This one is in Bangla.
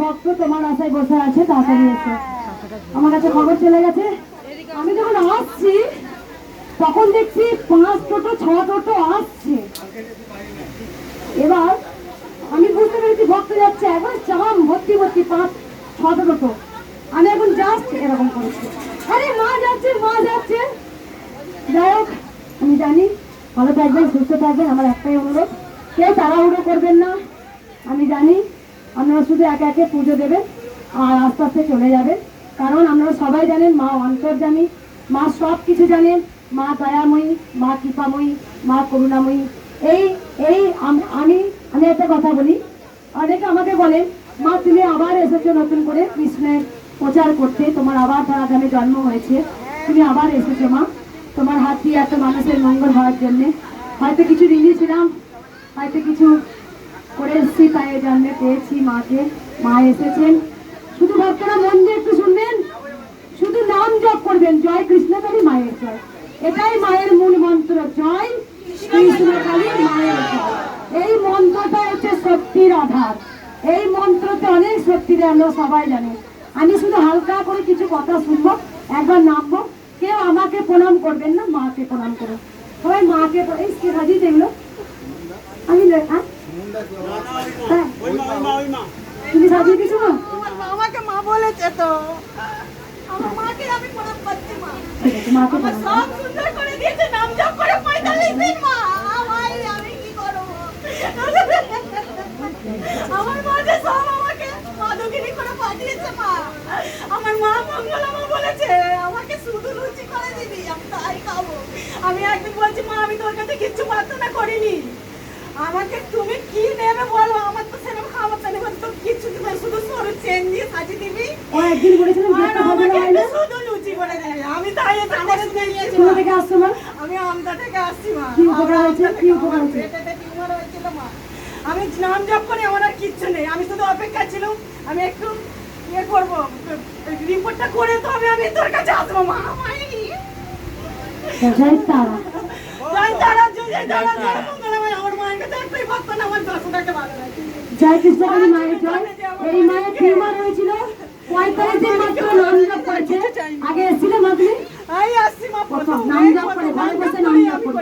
ভক্ত তোমার আশায় বসে আছে, তাড়াতাড়ি এসো। আমার কাছে খবর চলে গেছে, আমি যখন আসছি তখন দেখছি 5 টোটো 6 টোটো আসছে। এবার আমি বুঝতে পেরেছি ভক্ত যাচ্ছে, একবার চাম ভর্তি ভর্তি 5-6 টোটো। আমি এখন জাস্ট এরকম করেছি, আরে মা যাচ্ছে মা যাচ্ছে। যাই হোক, আমি জানি ভালো থাকবেন, সুস্থ থাকবেন। আমার একটাই অনুরোধ, কেউ তাড়াহুড়ো করবেন না। আমি জানি আপনারা শুধু একে একে পুজো দেবেন আর আস্তে আস্তে চলে যাবেন, কারণ আপনারা সবাই জানেন মা অন্তর্যামী, মা সব কিছু জানেন, মা দয়াময়ী, মা কৃপাময়ী, মা করুণাময়ী। এই এই আমি আমি একটা কথা বলি, অনেকে আমাকে বলেন মা তুমি আবার এসেছো নতুন করে কৃষ্ণের প্রচার করতে, তোমার আবার ধরাধামে জন্ম হয়েছে, তুমি আবার এসেছো মা তোমার হাত দিয়ে এত মানুষের মঙ্গল হওয়ার জন্যে। হয়তো কিছু ঋণী হয়তো কিছু করে এসেছি, তাই এই জন্মে পেয়েছি মাকে। মা এসেছেন, শুধু ভক্তরা মন দিয়ে একটু শুনবেন, শুধু নাম জপ করবেন, জয় কৃষ্ণকালী মায়ের জয়। এটাই মায়ের মূল মন্ত্র, জয় কৃষ্ণকালী মায়ের জয়। এই মন্ত্রটা হচ্ছে শক্তির আধার, এই মন্ত্রতে অনেক শক্তি দেয়, আমরা সবাই জানি। আমি শুধু হালকা করে কিছু কথা শুনবো, একবার নামবো, কেউ আমাকে প্রণাম করবেন না, মাকে প্রণাম করো সবাই, মাকে। এই হাজি দেখলো আমি তুমি সাজিয়ে দিছো না, আমাকে মা বলেছে তো, আমার মাকে আমি প্রণাম করছি। মা মাকে আমার সব সুন্দর করে দিয়েছে, নাম জপ করে 45 দিন। মা ভাই আমি কি করব, আমার মা যে সব আমাকে মাদুগিরি করে পাঠিয়েছে। মা আমার মা মঙ্গলা মা বলেছে আমাকে শুধু লুচি করে দিবি, আমি তাই খাবো। আমি একদিন বলছি মা আমি তোর কাছে কিচ্ছু প্রার্থনা করিনি, আমাকে তুমি কি নেবে বলো, আমার তো সেরকম খাবার নেই, তো কিছু দিবে, শুধু সরু চেন দিয়ে সাজিয়ে দিবি। ও একদিন বলেছিলাম দেখতে হবে না, হয় না শুধু লুচি করে দেয়। আমি তাই আমাদের নিয়েছি। কোথা থেকে আসছো মা? আমি আমদা থেকে আসছি। মা কি উপকার হয়েছে, কি উপকার হয়েছে? পেটেতে টিউমার হয়েছিল। মা আমি নাম জপ করে আমার আর কিচ্ছু নেই, আমি শুধু অপেক্ষা ছিলাম আমি একটু ইয়ে করবো, রিপোর্টটা করে তবে আমি তোর কাছে আসবো। মা জয় তারা, জয় তারা, জয় তারা, জয় মঙ্গলাময়। আমার মায়ের কাছে একটাই ভক্ত না, আমার 10 টাকা ভালো লাগে। জয় কৃষ্ণকালী মায়ের জয়। এই মায়ের টিউমার হয়েছিল, 45 দিন মাত্র নাম জপ করেছে। আগে এসেছিলে মা তুমি? এই আসছি মা, প্রথম নাম জপ করে ঘরে বসে নাম জপ করে